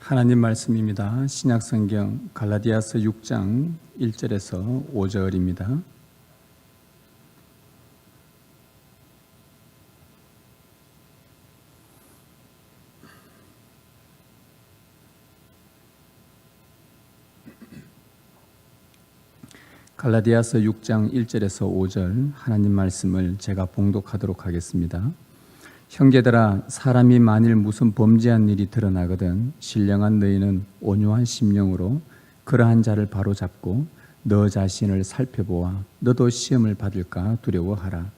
하나님 말씀입니다. 신약성경 갈라디아서 6장 1절에서 5절입니다. 갈라디아서 6장 1절에서 5절 하나님 말씀을 제가 봉독하도록 하겠습니다. 형제들아, 사람이 만일 무슨 범죄한 일이 드러나거든 신령한 너희는 온유한 심령으로 그러한 자를 바로잡고 너 자신을 살펴보아 너도 시험을 받을까 두려워하라.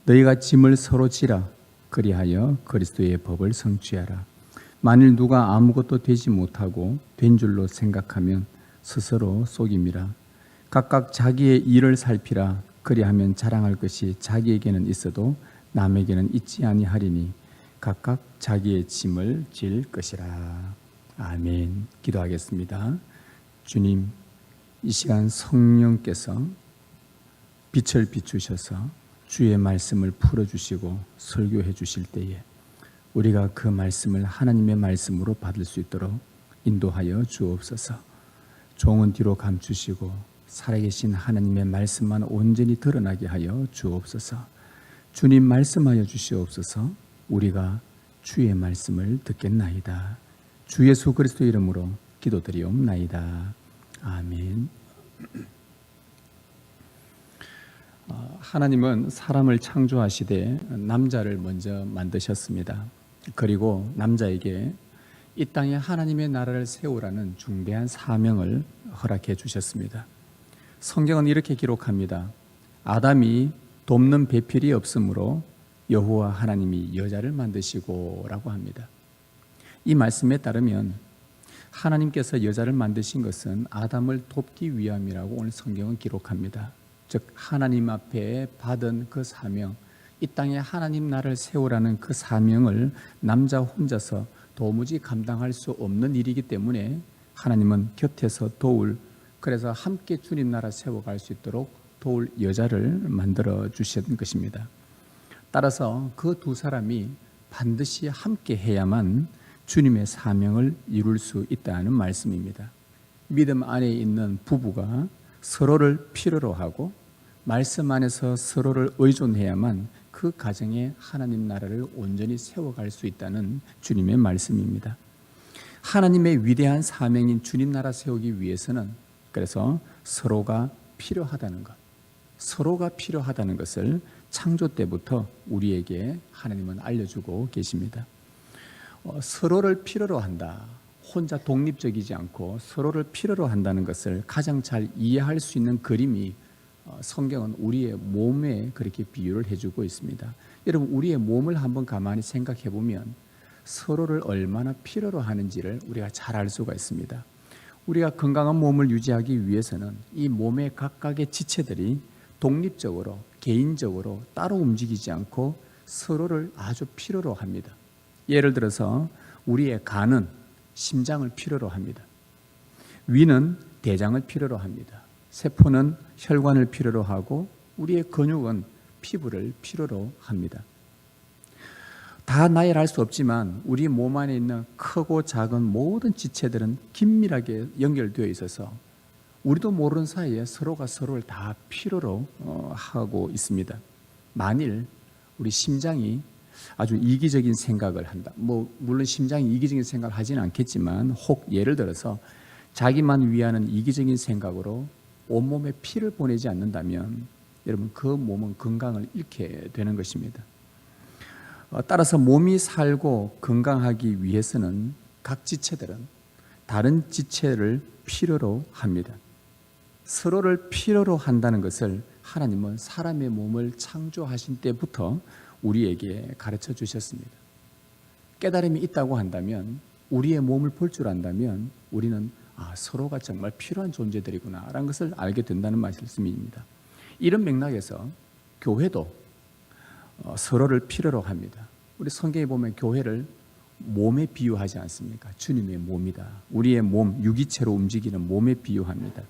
너희가 짐을 서로 지라. 그리하여 그리스도의 법을 성취하라. 만일 누가 아무것도 되지 못하고 된 줄로 생각하면 스스로 속임이라. 각각 자기의 일을 살피라. 그리하면 자랑할 것이 자기에게는 있어도 남에게는 있지 아니하리니 각각 자기의 짐을 질 것이라. 아멘. 기도하겠습니다. 주님, 이 시간 성령께서 빛을 비추셔서 주의 말씀을 풀어주시고 설교해 주실 때에 우리가 그 말씀을 하나님의 말씀으로 받을 수 있도록 인도하여 주옵소서. 종은 뒤로 감추시고 살아계신 하나님의 말씀만 온전히 드러나게 하여 주옵소서. 주님 말씀하여 주시옵소서. 우리가 주의 말씀을 듣겠나이다. 주 예수 그리스도 이름으로 기도드리옵나이다. 아멘. 하나님은 사람을 창조하시되 남자를 먼저 만드셨습니다. 그리고 남자에게 이 땅에 하나님의 나라를 세우라는 중대한 사명을 허락해 주셨습니다. 성경은 이렇게 기록합니다. 아담이 돕는 배필이 없으므로 여호와 하나님이 여자를 만드시고 라고 합니다. 이 말씀에 따르면 하나님께서 여자를 만드신 것은 아담을 돕기 위함이라고 오늘 성경은 기록합니다. 즉 하나님 앞에 받은 그 사명, 이 땅에 하나님 나라를 세우라는 그 사명을 남자 혼자서 도무지 감당할 수 없는 일이기 때문에 하나님은 곁에서 그래서 함께 주님 나라 세워갈 수 있도록 도울 여자를 만들어 주신 것입니다. 따라서 그 두 사람이 반드시 함께 해야만 주님의 사명을 이룰 수 있다는 말씀입니다. 믿음 안에 있는 부부가 서로를 필요로 하고 말씀 안에서 서로를 의존해야만 그 가정에 하나님 나라를 온전히 세워갈 수 있다는 주님의 말씀입니다. 하나님의 위대한 사명인 주님 나라 세우기 위해서는 그래서 서로가 필요하다는 것을 창조 때부터 우리에게 하나님은 알려주고 계십니다. 서로를 필요로 한다. 혼자 독립적이지 않고 서로를 필요로 한다는 것을 가장 잘 이해할 수 있는 그림이 성경은 우리의 몸에 그렇게 비유를 해주고 있습니다. 여러분, 우리의 몸을 한번 가만히 생각해 보면 서로를 얼마나 필요로 하는지를 우리가 잘 알 수가 있습니다. 우리가 건강한 몸을 유지하기 위해서는 이 몸의 각각의 지체들이 독립적으로, 개인적으로 따로 움직이지 않고 서로를 아주 필요로 합니다. 예를 들어서 우리의 간은 심장을 필요로 합니다. 위는 대장을 필요로 합니다. 세포는 혈관을 필요로 하고 우리의 근육은 피부를 필요로 합니다. 다 나열할 수 없지만 우리 몸 안에 있는 크고 작은 모든 지체들은 긴밀하게 연결되어 있어서 우리도 모르는 사이에 서로가 서로를 다 필요로 하고 있습니다. 만일 우리 심장이 아주 이기적인 생각을 한다. 물론 심장이 이기적인 생각을 하지는 않겠지만 혹 예를 들어서 자기만 위하는 이기적인 생각으로 온몸에 피를 보내지 않는다면 여러분 그 몸은 건강을 잃게 되는 것입니다. 따라서 몸이 살고 건강하기 위해서는 각 지체들은 다른 지체를 필요로 합니다. 서로를 필요로 한다는 것을 하나님은 사람의 몸을 창조하신 때부터 우리에게 가르쳐 주셨습니다. 깨달음이 있다고 한다면, 우리의 몸을 볼 줄 안다면 우리는 서로가 정말 필요한 존재들이구나 라는 것을 알게 된다는 말씀입니다. 이런 맥락에서 교회도 서로를 필요로 합니다. 우리 성경에 보면 교회를 몸에 비유하지 않습니까? 주님의 몸이다. 우리의 몸, 유기체로 움직이는 몸에 비유합니다.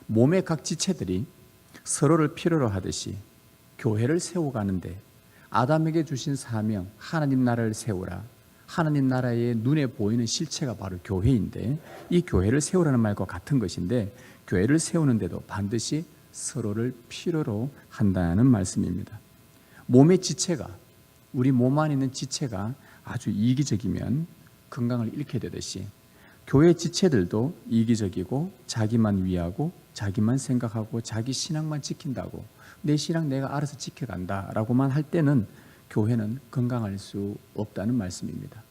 몸의 각 지체들이 서로를 필요로 하듯이 교회를 세워가는데 아담에게 주신 사명, 하나님 나라를 세우라, 하나님 나라의 눈에 보이는 실체가 바로 교회인데, 이 교회를 세우라는 말과 같은 것인데, 교회를 세우는데도 반드시 서로를 필요로 한다는 말씀입니다. 몸의 지체가, 우리 몸 안에 있는 지체가 아주 이기적이면 건강을 잃게 되듯이 교회 지체들도 이기적이고 자기만 위하고 자기만 생각하고 자기 신앙만 지킨다고, 내 신앙 내가 알아서 지켜간다 라고만 할 때는 교회는 건강할 수 없다는 말씀입니다.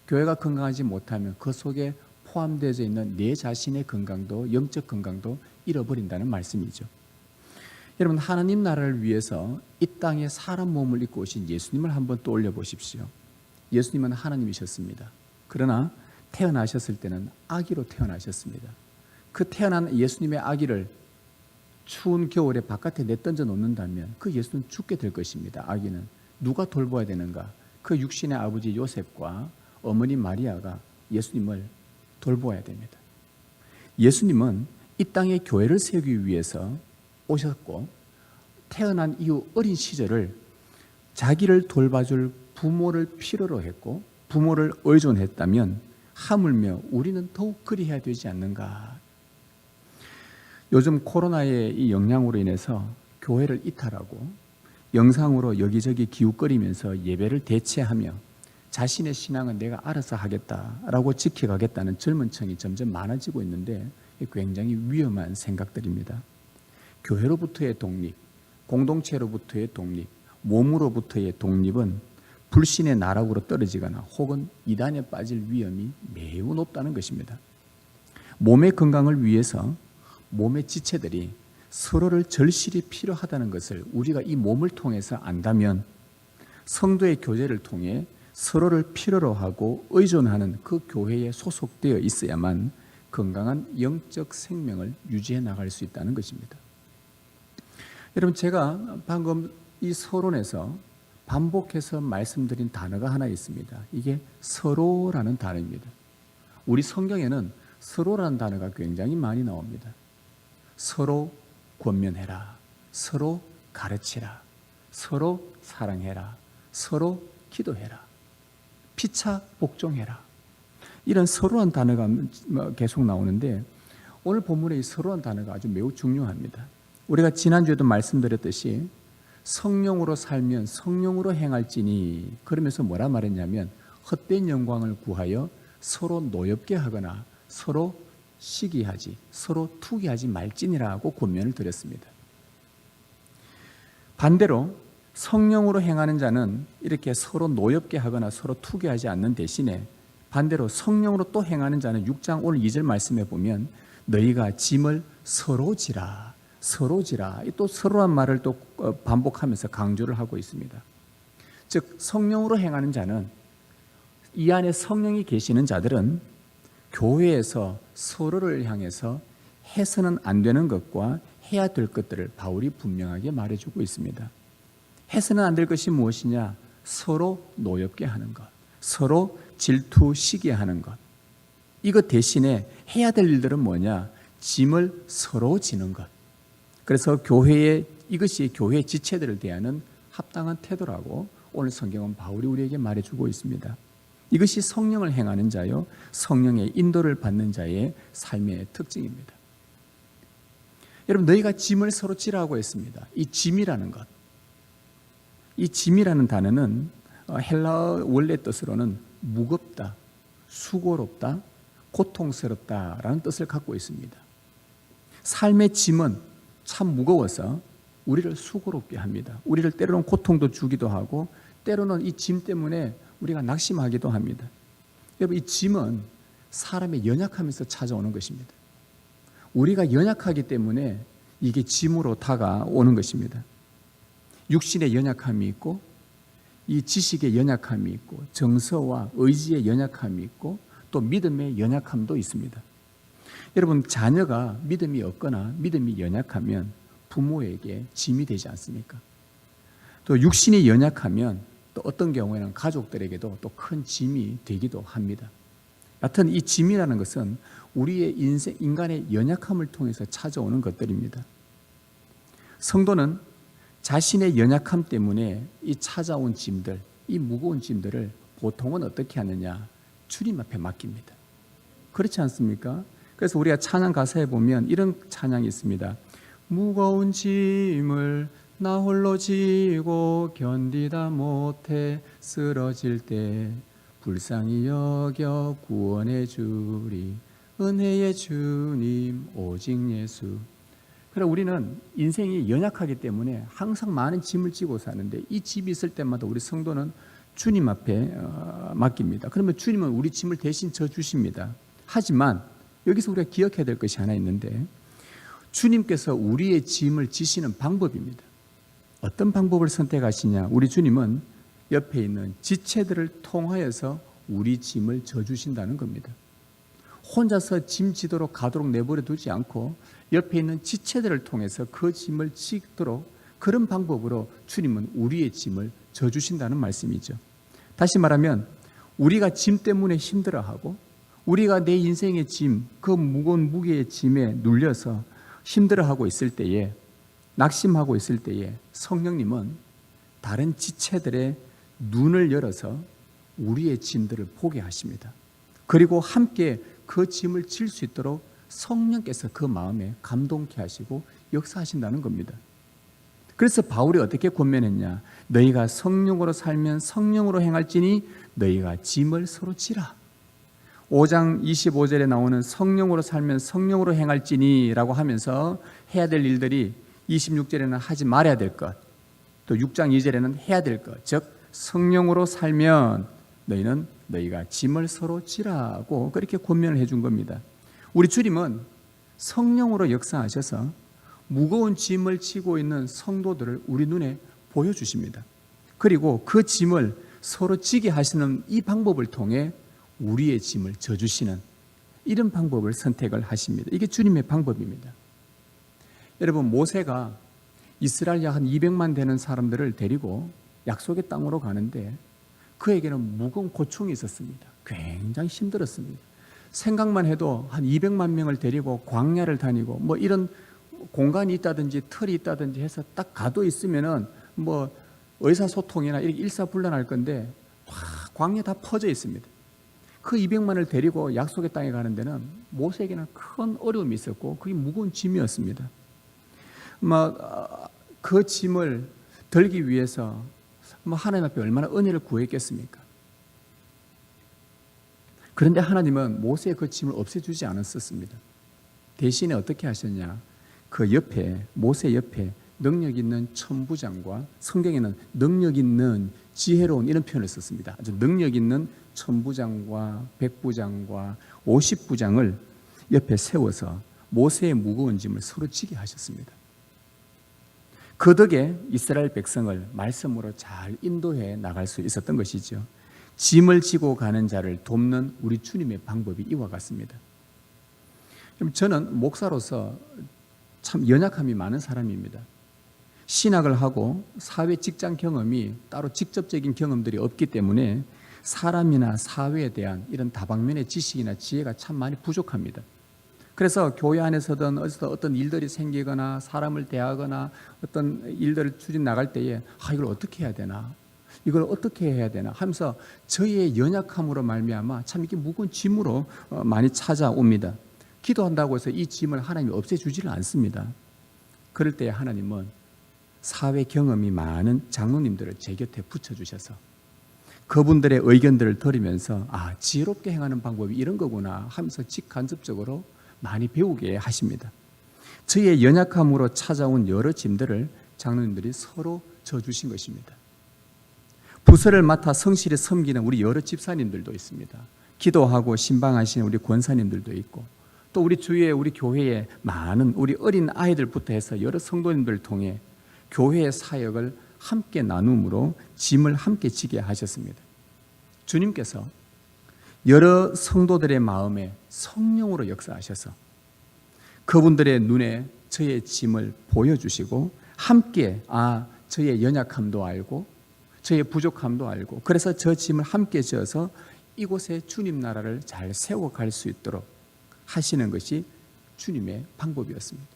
교회가 건강하지 못하면 그 속에 포함되어 있는 내 자신의 건강도, 영적 건강도 잃어버린다는 말씀이죠. 여러분, 하나님 나라를 위해서 이 땅에 사람 몸을 입고 오신 예수님을 한번 떠올려 보십시오. 예수님은 하나님이셨습니다. 그러나 태어나셨을 때는 아기로 태어나셨습니다. 그 태어난 예수님의 아기를 추운 겨울에 바깥에 내던져 놓는다면 그 예수는 죽게 될 것입니다. 아기는 누가 돌봐야 되는가? 그 육신의 아버지 요셉과 어머니 마리아가 예수님을 돌보아야 됩니다. 예수님은 이 땅에 교회를 세우기 위해서 오셨고, 태어난 이후 어린 시절을 자기를 돌봐줄 부모를 필요로 했고, 부모를 의존했다면 하물며 우리는 더욱 그리해야 되지 않는가. 요즘 코로나의 이 영향으로 인해서 교회를 이탈하고 영상으로 여기저기 기웃거리면서 예배를 대체하며 자신의 신앙은 내가 알아서 하겠다라고 지켜가겠다는 젊은 층이 점점 많아지고 있는데, 굉장히 위험한 생각들입니다. 교회로부터의 독립, 공동체로부터의 독립, 몸으로부터의 독립은 불신의 나락으로 떨어지거나 혹은 이단에 빠질 위험이 매우 높다는 것입니다. 몸의 건강을 위해서 몸의 지체들이 서로를 절실히 필요하다는 것을 우리가 이 몸을 통해서 안다면, 성도의 교제를 통해 서로를 필요로 하고 의존하는 그 교회에 소속되어 있어야만 건강한 영적 생명을 유지해 나갈 수 있다는 것입니다. 여러분, 제가 방금 이 서론에서 반복해서 말씀드린 단어가 하나 있습니다. 이게 서로라는 단어입니다. 우리 성경에는 서로라는 단어가 굉장히 많이 나옵니다. 서로 권면해라, 서로 가르치라, 서로 사랑해라, 서로 기도해라, 피차 복종해라. 이런 서로란 단어가 계속 나오는데, 오늘 본문의 이 서로란 단어가 아주 매우 중요합니다. 우리가 지난주에도 말씀드렸듯이 성령으로 살면 성령으로 행할지니, 그러면서 뭐라 말했냐면 헛된 영광을 구하여 서로 노엽게 하거나 서로 시기하지, 서로 투기하지 말지니라고 권면을 드렸습니다. 반대로 성령으로 행하는 자는 이렇게 서로 노엽게 하거나 서로 투기하지 않는 대신에, 반대로 성령으로 또 행하는 자는 6장 오늘 2절 말씀에 보면 너희가 짐을 서로 지라, 서로 지라, 또 서로란 말을 또 반복하면서 강조를 하고 있습니다. 즉, 성령으로 행하는 자는, 이 안에 성령이 계시는 자들은 교회에서 서로를 향해서 해서는 안 되는 것과 해야 될 것들을 바울이 분명하게 말해주고 있습니다. 해서는 안 될 것이 무엇이냐? 서로 노엽게 하는 것, 서로 질투시게 하는 것. 이것 대신에 해야 될 일들은 뭐냐? 짐을 서로 지는 것. 그래서 이것이 교회의 지체들을 대하는 합당한 태도라고 오늘 성경은 바울이 우리에게 말해주고 있습니다. 이것이 성령을 행하는 자요, 성령의 인도를 받는 자의 삶의 특징입니다. 여러분, 너희가 짐을 서로 지라고 했습니다. 이 짐이라는 것, 이 짐이라는 단어는 헬라어 원래 뜻으로는 무겁다, 수고롭다, 고통스럽다라는 뜻을 갖고 있습니다. 삶의 짐은 참 무거워서 우리를 수고롭게 합니다. 우리를 때로는 고통도 주기도 하고, 때로는 이 짐 때문에 우리가 낙심하기도 합니다. 여러분, 이 짐은 사람의 연약함에서 찾아오는 것입니다. 우리가 연약하기 때문에 이게 짐으로 다가오는 것입니다. 육신의 연약함이 있고, 이 지식의 연약함이 있고, 정서와 의지의 연약함이 있고, 또 믿음의 연약함도 있습니다. 여러분, 자녀가 믿음이 없거나 믿음이 연약하면 부모에게 짐이 되지 않습니까? 또 육신이 연약하면 또 어떤 경우에는 가족들에게도 또 큰 짐이 되기도 합니다. 여하튼 이 짐이라는 것은 우리의 인간의 연약함을 통해서 찾아오는 것들입니다. 성도는 자신의 연약함 때문에 이 찾아온 짐들, 이 무거운 짐들을 보통은 어떻게 하느냐? 주님 앞에 맡깁니다. 그렇지 않습니까? 그래서 우리가 찬양 가사에 보면 이런 찬양이 있습니다. 무거운 짐을 나 홀로 지고 견디다 못해 쓰러질 때 불쌍히 여겨 구원해 주리 은혜의 주님 오직 예수. 그러나 우리는 인생이 연약하기 때문에 항상 많은 짐을 지고 사는데 이 짐이 있을 때마다 우리 성도는 주님 앞에 맡깁니다. 그러면 주님은 우리 짐을 대신 져주십니다. 하지만 여기서 우리가 기억해야 될 것이 하나 있는데 주님께서 우리의 짐을 지시는 방법입니다. 어떤 방법을 선택하시냐? 우리 주님은 옆에 있는 지체들을 통하여서 우리 짐을 져주신다는 겁니다. 혼자서 짐 지도록 가도록 내버려 두지 않고 옆에 있는 지체들을 통해서 그 짐을 지도록 그런 방법으로 주님은 우리의 짐을 져주신다는 말씀이죠. 다시 말하면 우리가 짐 때문에 힘들어하고 우리가 내 인생의 짐, 그 무거운 무게의 짐에 눌려서 힘들어하고 있을 때에 낙심하고 있을 때에 성령님은 다른 지체들의 눈을 열어서 우리의 짐들을 보게 하십니다. 그리고 함께 그 짐을 질 수 있도록 성령께서 그 마음에 감동케 하시고 역사하신다는 겁니다. 그래서 바울이 어떻게 권면했냐? 너희가 성령으로 살면 성령으로 행할지니 너희가 짐을 서로 지라. 5장 25절에 나오는 성령으로 살면 성령으로 행할지니 라고 하면서 해야 될 일들이 26절에는 하지 말아야 될 것, 또 6장 2절에는 해야 될 것, 즉 성령으로 살면 너희가 짐을 서로 지라고 그렇게 권면을 해준 겁니다. 우리 주님은 성령으로 역사하셔서 무거운 짐을 지고 있는 성도들을 우리 눈에 보여주십니다. 그리고 그 짐을 서로 지게 하시는 이 방법을 통해 우리의 짐을 져주시는 이런 방법을 선택을 하십니다. 이게 주님의 방법입니다. 여러분, 모세가 이스라엘 약 한 200만 되는 사람들을 데리고 약속의 땅으로 가는데 그에게는 무거운 고충이 있었습니다. 굉장히 힘들었습니다. 생각만 해도 한 200만 명을 데리고 광야를 다니고 뭐 이런 공간이 있다든지 틀이 있다든지 해서 딱 가도 있으면은 뭐 의사소통이나 이렇게 일사불란할 건데 광야 다 퍼져 있습니다. 그 200만을 데리고 약속의 땅에 가는 데는 모세에게는 큰 어려움이 있었고 그게 무거운 짐이었습니다. 그 짐을 들기 위해서 하나님 앞에 얼마나 은혜를 구했겠습니까? 그런데 하나님은 모세의 그 짐을 없애주지 않았었습니다. 대신에 어떻게 하셨냐? 그 옆에, 모세 옆에 능력 있는 천부장과 성경에는 능력 있는 지혜로운 이런 표현을 썼습니다. 아주 능력 있는 천부장과 백부장과 50부장을 옆에 세워서 모세의 무거운 짐을 서로 지게 하셨습니다. 그 덕에 이스라엘 백성을 말씀으로 잘 인도해 나갈 수 있었던 것이죠. 짐을 지고 가는 자를 돕는 우리 주님의 방법이 이와 같습니다. 저는 목사로서 참 연약함이 많은 사람입니다. 신학을 하고 사회 직장 경험이 따로 직접적인 경험들이 없기 때문에 사람이나 사회에 대한 이런 다방면의 지식이나 지혜가 참 많이 부족합니다. 그래서 교회 안에서든 어떤 일들이 생기거나 사람을 대하거나 어떤 일들을 추진 나갈 때에 이걸 어떻게 해야 되나, 이걸 어떻게 해야 되나 하면서 저의 연약함으로 말미암아 참 이게 무거운 짐으로 많이 찾아옵니다. 기도한다고 해서 이 짐을 하나님이 없애주지를 않습니다. 그럴 때 하나님은 사회 경험이 많은 장로님들을 제 곁에 붙여주셔서 그분들의 의견들을 들으면서 지혜롭게 행하는 방법이 이런 거구나 하면서 직간접적으로 많이 배우게 하십니다. 저의 연약함으로 찾아온 여러 짐들을 장로님들이 서로 져주신 것입니다. 부서를 맡아 성실히 섬기는 우리 여러 집사님들도 있습니다. 기도하고 신방하시는 우리 권사님들도 있고 또 우리 주위에 우리 교회에 많은 우리 어린 아이들부터 해서 여러 성도님들을 통해 교회의 사역을 함께 나눔으로 짐을 함께 지게 하셨습니다. 주님께서 여러 성도들의 마음에 성령으로 역사하셔서 그분들의 눈에 저의 짐을 보여주시고 함께 저의 연약함도 알고 저의 부족함도 알고 그래서 저 짐을 함께 지어서 이곳에 주님 나라를 잘 세워갈 수 있도록 하시는 것이 주님의 방법이었습니다.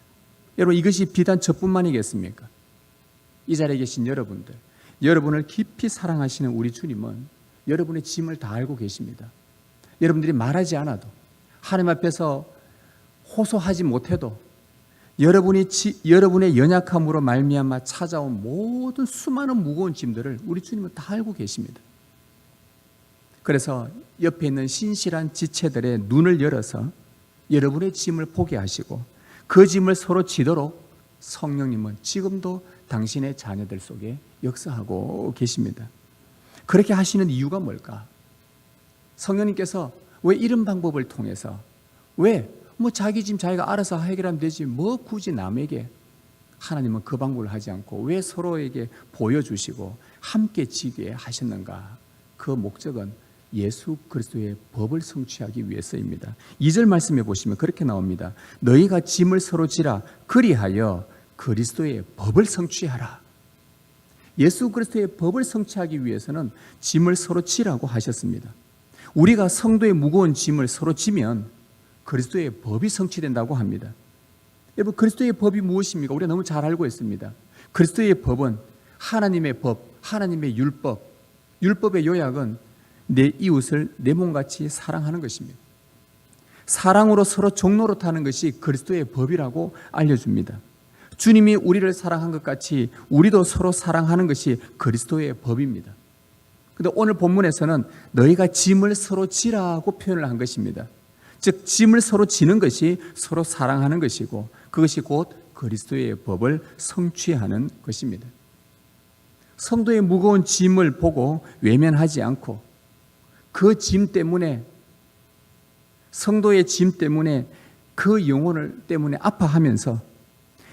여러분, 이것이 비단 저뿐만이겠습니까? 이 자리에 계신 여러분들, 여러분을 깊이 사랑하시는 우리 주님은 여러분의 짐을 다 알고 계십니다. 여러분들이 말하지 않아도, 하나님 앞에서 호소하지 못해도 여러분의 연약함으로 말미암아 찾아온 모든 수많은 무거운 짐들을 우리 주님은 다 알고 계십니다. 그래서 옆에 있는 신실한 지체들의 눈을 열어서 여러분의 짐을 보게 하시고 그 짐을 서로 지도록 성령님은 지금도 당신의 자녀들 속에 역사하고 계십니다. 그렇게 하시는 이유가 뭘까? 성령님께서 왜 이런 방법을 통해서, 왜 자기 짐 자기가 알아서 해결하면 되지 굳이 남에게, 하나님은 그 방법을 하지 않고 왜 서로에게 보여주시고 함께 지게 하셨는가? 그 목적은 예수 그리스도의 법을 성취하기 위해서입니다. 2절 말씀해 보시면 그렇게 나옵니다. 너희가 짐을 서로 지라, 그리하여 그리스도의 법을 성취하라. 예수 그리스도의 법을 성취하기 위해서는 짐을 서로 지라고 하셨습니다. 우리가 성도의 무거운 짐을 서로 지면 그리스도의 법이 성취된다고 합니다. 여러분, 그리스도의 법이 무엇입니까? 우리가 너무 잘 알고 있습니다. 그리스도의 법은 하나님의 법, 하나님의 율법. 율법의 요약은 내 이웃을 내 몸같이 사랑하는 것입니다. 사랑으로 서로 종노릇하는 것이 그리스도의 법이라고 알려줍니다. 주님이 우리를 사랑한 것 같이 우리도 서로 사랑하는 것이 그리스도의 법입니다. 그런데 오늘 본문에서는 너희가 짐을 서로 지라고 표현을 한 것입니다. 즉 짐을 서로 지는 것이 서로 사랑하는 것이고 그것이 곧 그리스도의 법을 성취하는 것입니다. 성도의 무거운 짐을 보고 외면하지 않고 그 짐 때문에, 성도의 짐 때문에 그 영혼을 때문에 아파하면서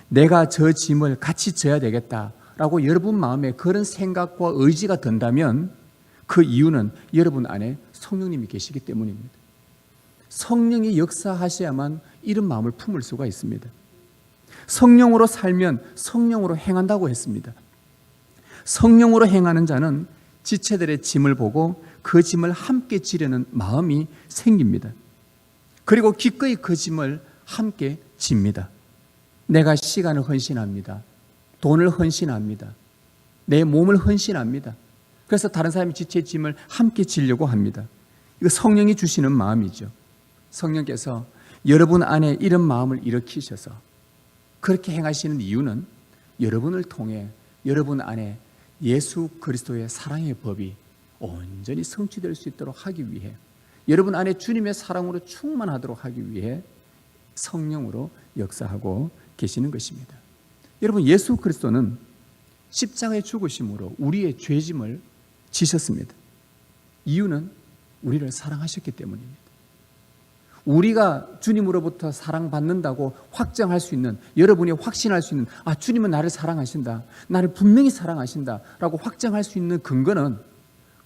내가 저 짐을 같이 져야 되겠다라고 여러분 마음에 그런 생각과 의지가 든다면 그 이유는 여러분 안에 성령님이 계시기 때문입니다. 성령이 역사하셔야만 이런 마음을 품을 수가 있습니다. 성령으로 살면 성령으로 행한다고 했습니다. 성령으로 행하는 자는 지체들의 짐을 보고 그 짐을 함께 지려는 마음이 생깁니다. 그리고 기꺼이 그 짐을 함께 집니다. 내가 시간을 헌신합니다. 돈을 헌신합니다. 내 몸을 헌신합니다. 그래서 다른 사람이 지체의 짐을 함께 지려고 합니다. 이거 성령이 주시는 마음이죠. 성령께서 여러분 안에 이런 마음을 일으키셔서 그렇게 행하시는 이유는 여러분을 통해 여러분 안에 예수 그리스도의 사랑의 법이 온전히 성취될 수 있도록 하기 위해, 여러분 안에 주님의 사랑으로 충만하도록 하기 위해 성령으로 역사하고 계시는 것입니다. 여러분, 예수 그리스도는 십자가의 죽으심으로 우리의 죄짐을 지셨습니다. 이유는 우리를 사랑하셨기 때문입니다. 우리가 주님으로부터 사랑받는다고 확정할 수 있는, 여러분이 확신할 수 있는, 주님은 나를 사랑하신다, 나를 분명히 사랑하신다 라고 확정할 수 있는 근거는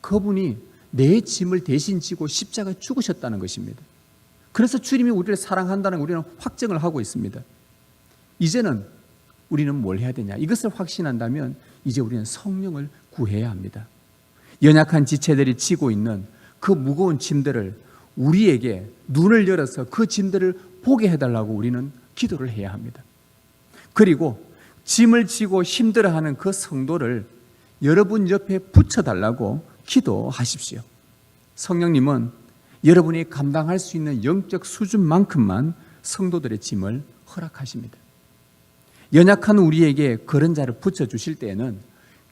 그분이 내 짐을 대신 지고 십자가에 죽으셨다는 것입니다. 그래서 주님이 우리를 사랑한다는 걸 우리는 확정을 하고 있습니다. 이제는 우리는 뭘 해야 되냐? 이것을 확신한다면 이제 우리는 성령을 구해야 합니다. 연약한 지체들이 지고 있는 그 무거운 짐들을 우리에게 눈을 열어서 그 짐들을 보게 해달라고 우리는 기도를 해야 합니다. 그리고 짐을 지고 힘들어하는 그 성도를 여러분 옆에 붙여달라고 기도하십시오. 성령님은 여러분이 감당할 수 있는 영적 수준만큼만 성도들의 짐을 허락하십니다. 연약한 우리에게 그런 자를 붙여주실 때에는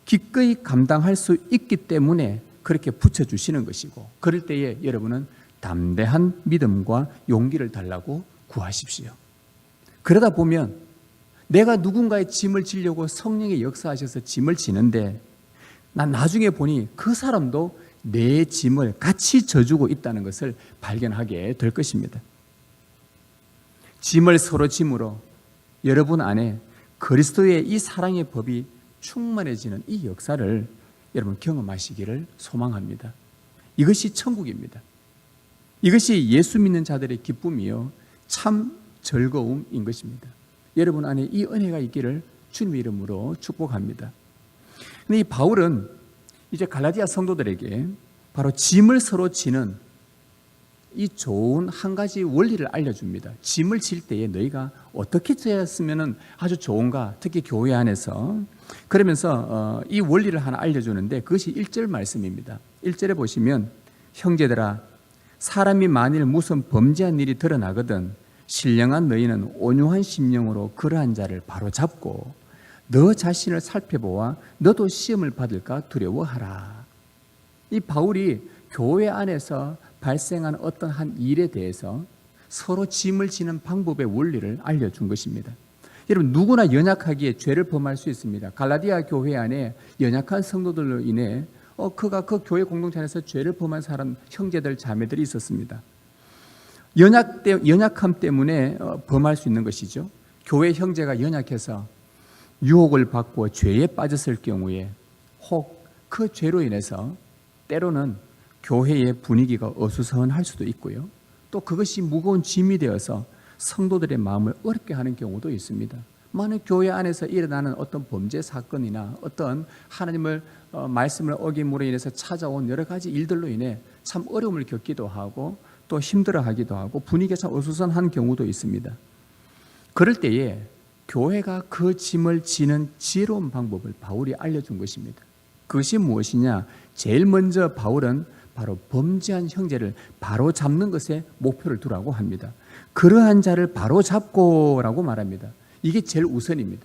기꺼이 감당할 수 있기 때문에 그렇게 붙여주시는 것이고, 그럴 때에 여러분은 담대한 믿음과 용기를 달라고 구하십시오. 그러다 보면 내가 누군가의 짐을 지려고 성령이 역사하셔서 짐을 지는데 난 나중에 보니 그 사람도 내 짐을 같이 져주고 있다는 것을 발견하게 될 것입니다. 짐을 서로 짐으로 여러분 안에 그리스도의 이 사랑의 법이 충만해지는 이 역사를 여러분 경험하시기를 소망합니다. 이것이 천국입니다. 이것이 예수 믿는 자들의 기쁨이요 참 즐거움인 것입니다. 여러분 안에 이 은혜가 있기를 주님의 이름으로 축복합니다. 근데 이 바울은 이제 갈라디아 성도들에게 바로 짐을 서로 지는 이 좋은 한 가지 원리를 알려줍니다. 짐을 질 때에 너희가 어떻게 졌으면 아주 좋은가, 특히 교회 안에서. 그러면서 이 원리를 하나 알려주는데 그것이 1절 말씀입니다. 1절에 보시면 형제들아 사람이 만일 무슨 범죄한 일이 드러나거든 신령한 너희는 온유한 심령으로 그러한 자를 바로잡고 너 자신을 살펴보아 너도 시험을 받을까 두려워하라. 이 바울이 교회 안에서 발생한 어떤 한 일에 대해서 서로 짐을 지는 방법의 원리를 알려준 것입니다. 여러분 누구나 연약하기에 죄를 범할 수 있습니다. 갈라디아 교회 안에 연약한 성도들로 인해 그가 그 교회 공동체 안에서 죄를 범한 사람 형제들 자매들이 있었습니다. 연약함 때문에 범할 수 있는 것이죠. 교회 형제가 연약해서 유혹을 받고 죄에 빠졌을 경우에 혹 그 죄로 인해서 때로는 교회의 분위기가 어수선할 수도 있고요. 또 그것이 무거운 짐이 되어서 성도들의 마음을 어렵게 하는 경우도 있습니다. 만약 교회 안에서 일어나는 어떤 범죄 사건이나 어떤 하나님을 말씀을 어김으로 인해서 찾아온 여러 가지 일들로 인해 참 어려움을 겪기도 하고 또 힘들어하기도 하고 분위기가 참 어수선한 경우도 있습니다. 그럴 때에 교회가 그 짐을 지는 지혜로운 방법을 바울이 알려준 것입니다. 그것이 무엇이냐? 제일 먼저 바울은 바로 범죄한 형제를 바로 잡는 것에 목표를 두라고 합니다. 그러한 자를 바로 잡고라고 말합니다. 이게 제일 우선입니다.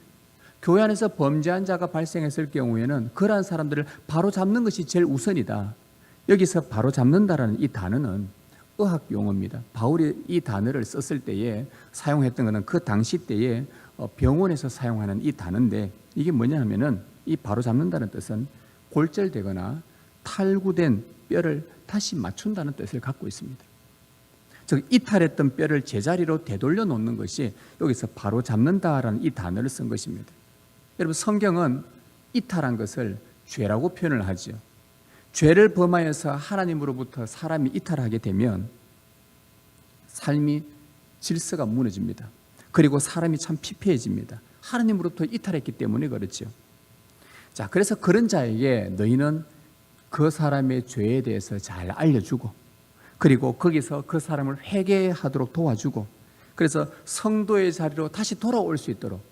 교회 안에서 범죄한 자가 발생했을 경우에는 그러한 사람들을 바로 잡는 것이 제일 우선이다. 여기서 바로 잡는다라는 이 단어는 의학 용어입니다. 바울이 이 단어를 썼을 때에 사용했던 것은 그 당시 때에 병원에서 사용하는 이 단어인데 이게 뭐냐 하면은 이 바로 잡는다는 뜻은 골절되거나 탈구된 뼈를 다시 맞춘다는 뜻을 갖고 있습니다. 즉 이탈했던 뼈를 제자리로 되돌려 놓는 것이 여기서 바로 잡는다라는 이 단어를 쓴 것입니다. 여러분 성경은 이탈한 것을 죄라고 표현을 하죠. 죄를 범하여서 하나님으로부터 사람이 이탈하게 되면 삶이 질서가 무너집니다. 그리고 사람이 참 피폐해집니다. 하나님으로부터 이탈했기 때문에 그렇죠. 자, 그래서 그런 자에게 너희는 그 사람의 죄에 대해서 잘 알려주고 그리고 거기서 그 사람을 회개하도록 도와주고 그래서 성도의 자리로 다시 돌아올 수 있도록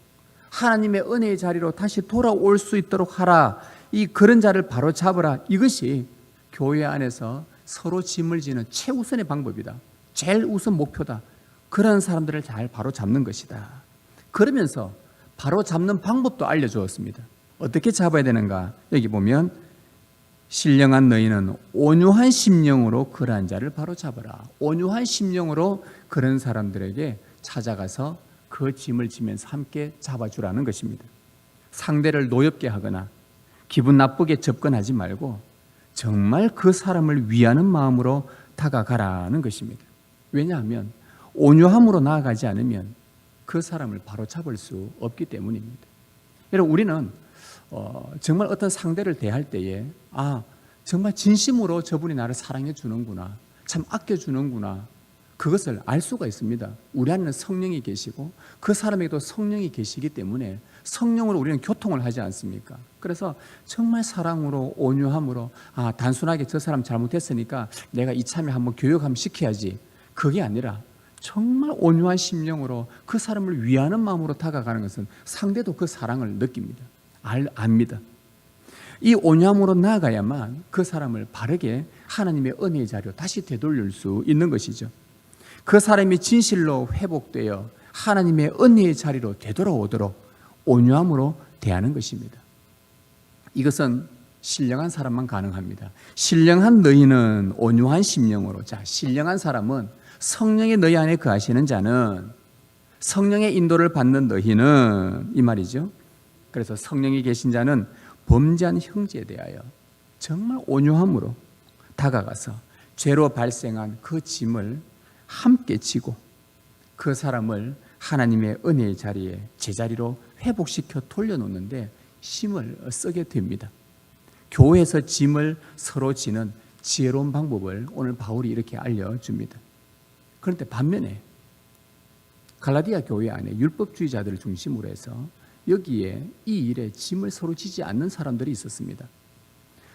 하나님의 은혜의 자리로 다시 돌아올 수 있도록 하라. 이 그런 자를 바로 잡으라. 이것이 교회 안에서 서로 짐을 지는 최우선의 방법이다. 제일 우선 목표다. 그런 사람들을 잘 바로 잡는 것이다. 그러면서 바로 잡는 방법도 알려주었습니다. 어떻게 잡아야 되는가? 여기 보면 신령한 너희는 온유한 심령으로 그러한 자를 바로 잡아라. 온유한 심령으로 그런 사람들에게 찾아가서 그 짐을 지면서 함께 잡아주라는 것입니다. 상대를 노엽게 하거나 기분 나쁘게 접근하지 말고 정말 그 사람을 위하는 마음으로 다가가라는 것입니다. 왜냐하면 온유함으로 나아가지 않으면 그 사람을 바로 잡을 수 없기 때문입니다. 여러분 우리는 정말 어떤 상대를 대할 때에 정말 진심으로 저분이 나를 사랑해 주는구나, 참 아껴주는구나, 그것을 알 수가 있습니다. 우리 안에는 성령이 계시고 그 사람에게도 성령이 계시기 때문에 성령으로 우리는 교통을 하지 않습니까? 그래서 정말 사랑으로 온유함으로 단순하게 저 사람 잘못했으니까 내가 이참에 한번 교육 한번 시켜야지, 그게 아니라 정말 온유한 심령으로 그 사람을 위하는 마음으로 다가가는 것은 상대도 그 사랑을 느낍니다. 압니다. 이 온유함으로 나아가야만 그 사람을 바르게 하나님의 은혜의 자리로 다시 되돌릴 수 있는 것이죠. 그 사람이 진실로 회복되어 하나님의 은혜의 자리로 되돌아오도록 온유함으로 대하는 것입니다. 이것은 신령한 사람만 가능합니다. 신령한 너희는 온유한 심령으로. 자, 신령한 사람은 성령이 너희 안에 거하시는 자는, 성령의 인도를 받는 너희는, 이 말이죠. 그래서 성령이 계신 자는 범죄한 형제에 대하여 정말 온유함으로 다가가서 죄로 발생한 그 짐을 함께 지고 그 사람을 하나님의 은혜의 자리에 제자리로 회복시켜 돌려놓는데 힘을 쓰게 됩니다. 교회에서 짐을 서로 지는 지혜로운 방법을 오늘 바울이 이렇게 알려줍니다. 그런데 반면에 갈라디아 교회 안에 율법주의자들을 중심으로 해서 여기에 이 일에 짐을 서로 지지 않는 사람들이 있었습니다.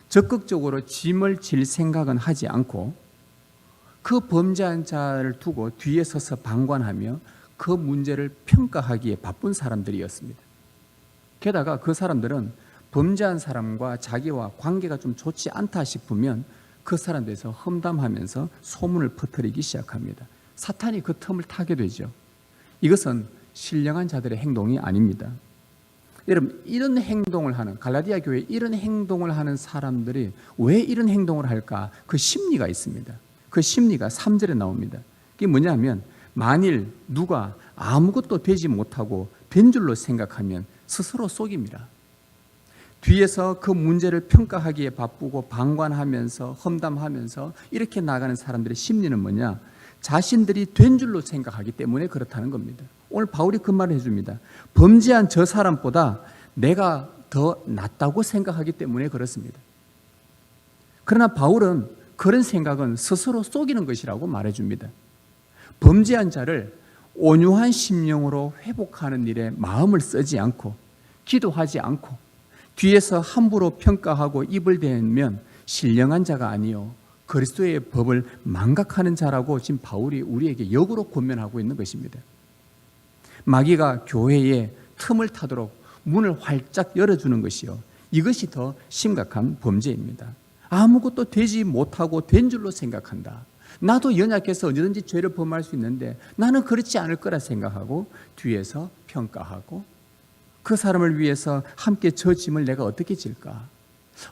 적극적으로 짐을 질 생각은 하지 않고 그 범죄한 자를 두고 뒤에 서서 방관하며 그 문제를 평가하기에 바쁜 사람들이었습니다. 게다가 그 사람들은 범죄한 사람과 자기와 관계가 좀 좋지 않다 싶으면 그 사람에 대해서 험담하면서 소문을 퍼뜨리기 시작합니다. 사탄이 그 틈을 타게 되죠. 이것은 신령한 자들의 행동이 아닙니다. 여러분, 이런 행동을 하는, 갈라디아 교회에 이런 행동을 하는 사람들이 왜 이런 행동을 할까? 그 심리가 있습니다. 그 심리가 3절에 나옵니다. 그게 뭐냐면, 만일 누가 아무것도 되지 못하고 된 줄로 생각하면 스스로 속입니다. 뒤에서 그 문제를 평가하기에 바쁘고 방관하면서 험담하면서 이렇게 나가는 사람들의 심리는 뭐냐? 자신들이 된 줄로 생각하기 때문에 그렇다는 겁니다. 오늘 바울이 그 말을 해줍니다. 범죄한 저 사람보다 내가 더 낫다고 생각하기 때문에 그렇습니다. 그러나 바울은 그런 생각은 스스로 속이는 것이라고 말해줍니다. 범죄한 자를 온유한 심령으로 회복하는 일에 마음을 쓰지 않고 기도하지 않고 뒤에서 함부로 평가하고 입을 대면 신령한 자가 아니요 그리스도의 법을 망각하는 자라고 지금 바울이 우리에게 역으로 권면하고 있는 것입니다. 마귀가 교회에 틈을 타도록 문을 활짝 열어주는 것이요, 이것이 더 심각한 범죄입니다. 아무것도 되지 못하고 된 줄로 생각한다. 나도 연약해서 언제든지 죄를 범할 수 있는데 나는 그렇지 않을 거라 생각하고 뒤에서 평가하고 그 사람을 위해서 함께 저 짐을 내가 어떻게 질까?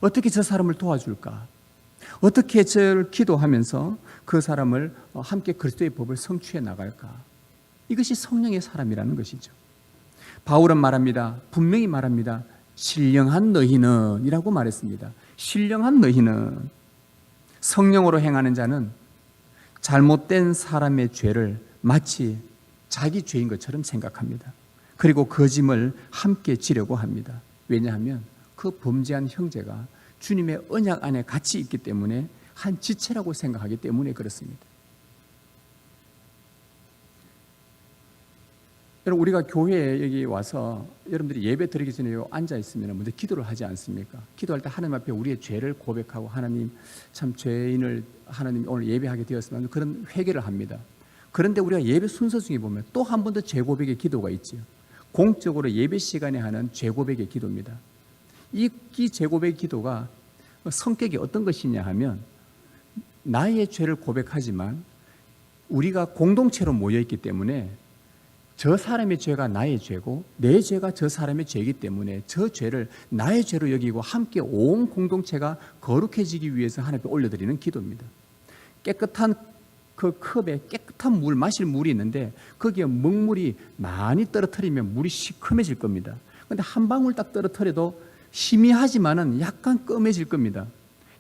어떻게 저 사람을 도와줄까? 어떻게 저를 기도하면서 그 사람을 함께 그리스도의 법을 성취해 나갈까? 이것이 성령의 사람이라는 것이죠. 바울은 말합니다. 분명히 말합니다. 신령한 너희는 이라고 말했습니다. 신령한 너희는, 성령으로 행하는 자는 잘못된 사람의 죄를 마치 자기 죄인 것처럼 생각합니다. 그리고 그 짐을 함께 지려고 합니다. 왜냐하면 그 범죄한 형제가 주님의 언약 안에 같이 있기 때문에 한 지체라고 생각하기 때문에 그렇습니다. 여러분, 우리가 교회에 여기 와서 여러분들이 예배 드리기 전에 앉아 있으면 먼저 기도를 하지 않습니까? 기도할 때 하나님 앞에 우리의 죄를 고백하고, 하나님 참 죄인을 하나님 오늘 예배하게 되었으면 그런 회개를 합니다. 그런데 우리가 예배 순서 중에 보면 또 한 번 더 죄 고백의 기도가 있지요. 공적으로 예배 시간에 하는 죄 고백의 기도입니다. 이 죄 고백 기도가 성격이 어떤 것이냐 하면, 나의 죄를 고백하지만 우리가 공동체로 모여있기 때문에 저 사람의 죄가 나의 죄고 내 죄가 저 사람의 죄이기 때문에 저 죄를 나의 죄로 여기고 함께 온 공동체가 거룩해지기 위해서 하나님 앞에 올려드리는 기도입니다. 깨끗한 그 컵에 깨끗한 물, 마실 물이 있는데 거기에 먹물이 많이 떨어뜨리면 물이 시커매질 겁니다. 그런데 한 방울 딱 떨어뜨려도 희미하지만은 약간 검해질 겁니다.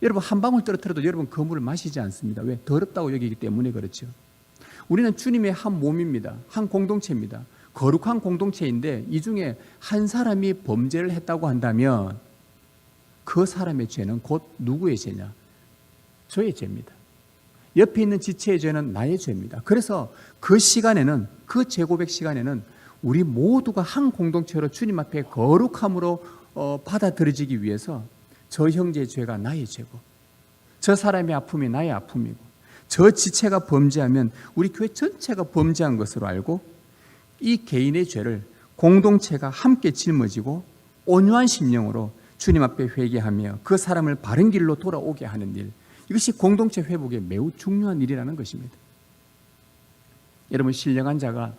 여러분, 한 방울 떨어뜨려도 여러분 그 물을 마시지 않습니다. 왜? 더럽다고 여기기 때문에 그렇죠. 우리는 주님의 한 몸입니다. 한 공동체입니다. 거룩한 공동체인데 이 중에 한 사람이 범죄를 했다고 한다면 그 사람의 죄는 곧 누구의 죄냐? 저의 죄입니다. 옆에 있는 지체의 죄는 나의 죄입니다. 그래서 그 시간에는, 그 재고백 시간에는 우리 모두가 한 공동체로 주님 앞에 거룩함으로 받아들여지기 위해서 저 형제의 죄가 나의 죄고 저 사람의 아픔이 나의 아픔이고 저 지체가 범죄하면 우리 교회 전체가 범죄한 것으로 알고 이 개인의 죄를 공동체가 함께 짊어지고 온유한 심령으로 주님 앞에 회개하며 그 사람을 바른 길로 돌아오게 하는 일, 이것이 공동체 회복에 매우 중요한 일이라는 것입니다. 여러분, 신령한 자가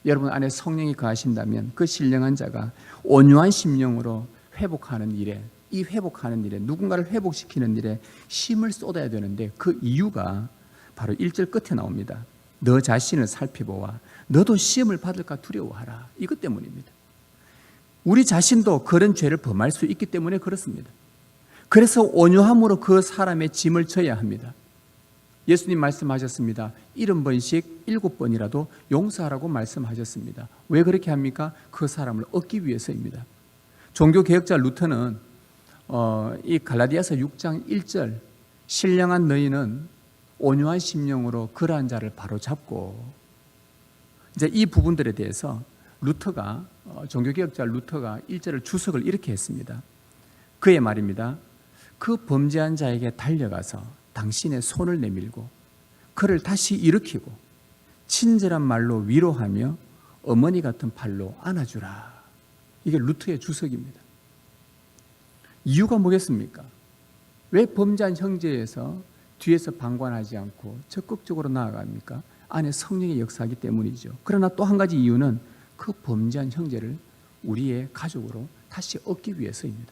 여러분 안에 성령이 거하신다면 그 신령한 자가 온유한 심령으로 회복하는 일에, 이 회복하는 일에, 누군가를 회복시키는 일에 힘을 쏟아야 되는데 그 이유가 바로 1절 끝에 나옵니다. 너 자신을 살피보아 너도 시험을 받을까 두려워하라. 이것 때문입니다. 우리 자신도 그런 죄를 범할 수 있기 때문에 그렇습니다. 그래서 온유함으로 그 사람의 짐을 져야 합니다. 예수님 말씀하셨습니다. 70번씩 7번이라도 용서하라고 말씀하셨습니다. 왜 그렇게 합니까? 그 사람을 얻기 위해서입니다. 종교개혁자 루터는 이 갈라디아서 6장 1절 신령한 너희는 온유한 심령으로 그러한 자를 바로잡고, 이제 이 부분들에 대해서 루터가, 종교개혁자 루터가 1절을 주석을 이렇게 했습니다. 그의 말입니다. 그 범죄한 자에게 달려가서 당신의 손을 내밀고 그를 다시 일으키고 친절한 말로 위로하며 어머니 같은 팔로 안아주라. 이게 루터의 주석입니다. 이유가 뭐겠습니까? 왜 범죄한 형제에서 뒤에서 방관하지 않고 적극적으로 나아갑니까? 안에 성령의 역사이기 때문이죠. 그러나 또 한 가지 이유는 그 범죄한 형제를 우리의 가족으로 다시 얻기 위해서입니다.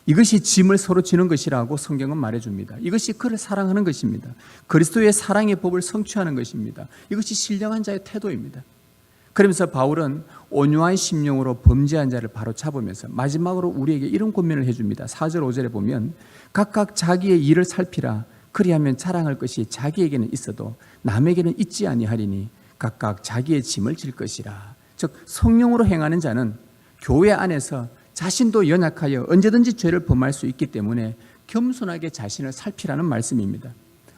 이것이 짐을 서로 지는 것이라고 성경은 말해줍니다. 이것이 그를 사랑하는 것입니다. 그리스도의 사랑의 법을 성취하는 것입니다. 이것이 신령한 자의 태도입니다. 그러면서 바울은 온유한 심령으로 범죄한 자를 바로 잡으면서 마지막으로 우리에게 이런 권면을 해줍니다. 4절 5절에 보면 각각 자기의 일을 살피라. 그리하면 자랑할 것이 자기에게는 있어도 남에게는 있지 아니하리니 각각 자기의 짐을 질 것이라. 즉 성령으로 행하는 자는 교회 안에서 자신도 연약하여 언제든지 죄를 범할 수 있기 때문에 겸손하게 자신을 살피라는 말씀입니다.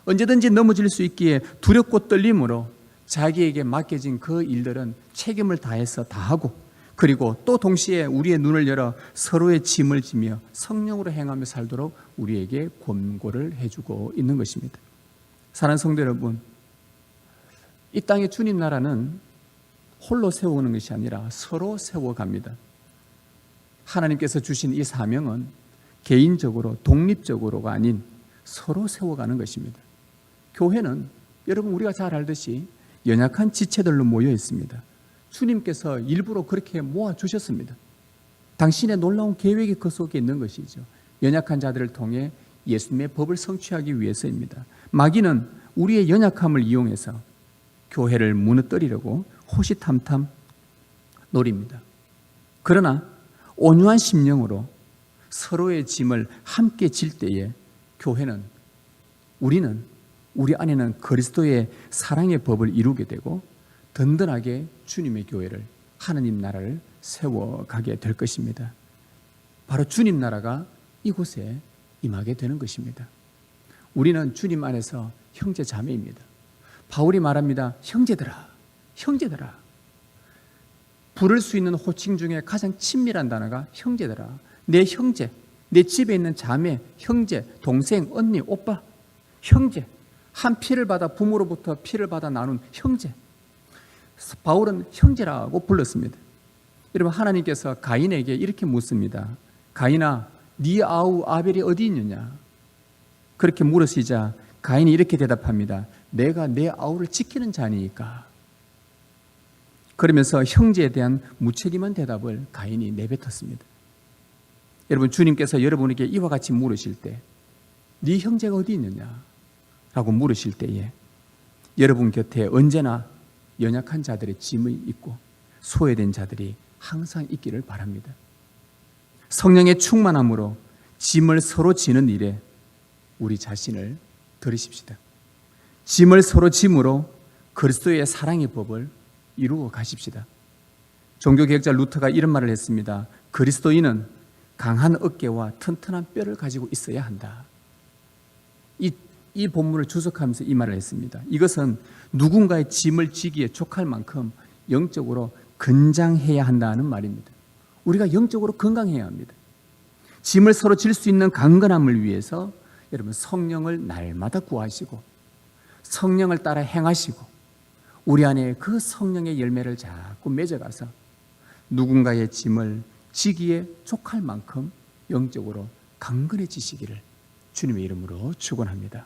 언제든지 넘어질 수 있기에 두렵고 떨림으로 자기에게 맡겨진 그 일들은 책임을 다해서 다하고, 그리고 또 동시에 우리의 눈을 열어 서로의 짐을 지며 성령으로 행하며 살도록 우리에게 권고를 해주고 있는 것입니다. 사랑하는 성도 여러분, 이 땅의 주님 나라는 홀로 세우는 것이 아니라 서로 세워갑니다. 하나님께서 주신 이 사명은 개인적으로 독립적으로가 아닌 서로 세워가는 것입니다. 교회는 여러분 우리가 잘 알듯이 연약한 지체들로 모여 있습니다. 주님께서 일부러 그렇게 모아주셨습니다. 당신의 놀라운 계획이 그 속에 있는 것이죠. 연약한 자들을 통해 예수님의 법을 성취하기 위해서입니다. 마귀는 우리의 연약함을 이용해서 교회를 무너뜨리려고 호시탐탐 노립니다. 그러나 온유한 심령으로 서로의 짐을 함께 질 때에 교회는, 우리 안에는 그리스도의 사랑의 법을 이루게 되고 든든하게 주님의 교회를, 하나님 나라를 세워가게 될 것입니다. 바로 주님 나라가 이곳에 임하게 되는 것입니다. 우리는 주님 안에서 형제 자매입니다. 바울이 말합니다. 형제들아, 형제들아. 부를 수 있는 호칭 중에 가장 친밀한 단어가 형제들아. 내 형제, 내 집에 있는 자매, 형제, 동생, 언니, 오빠, 형제. 한 피를 받아 부모로부터 피를 받아 나눈 형제. 바울은 형제라고 불렀습니다. 여러분, 하나님께서 가인에게 이렇게 묻습니다. 가인아, 네 아우 아벨이 어디 있느냐? 그렇게 물으시자 가인이 이렇게 대답합니다. 내가 내 아우를 지키는 자니까. 그러면서 형제에 대한 무책임한 대답을 가인이 내뱉었습니다. 여러분, 주님께서 여러분에게 이와 같이 물으실 때, 네 형제가 어디 있느냐? 라고 물으실 때에 여러분 곁에 언제나 연약한 자들의 짐이 있고 소외된 자들이 항상 있기를 바랍니다. 성령의 충만함으로 짐을 서로 지는 일에 우리 자신을 들이십시다. 짐을 서로 짐으로 그리스도의 사랑의 법을 이루어 가십시다. 종교개혁자 루터가 이런 말을 했습니다. 그리스도인은 강한 어깨와 튼튼한 뼈를 가지고 있어야 한다. 이 본문을 주석하면서 이 말을 했습니다. 이것은 누군가의 짐을 지기에 족할 만큼 영적으로 건장해야 한다는 말입니다. 우리가 영적으로 건강해야 합니다. 짐을 서로 질 수 있는 강건함을 위해서 여러분 성령을 날마다 구하시고 성령을 따라 행하시고 우리 안에 그 성령의 열매를 자꾸 맺어가서 누군가의 짐을 지기에 족할 만큼 영적으로 강건해지시기를 주님의 이름으로 축원합니다.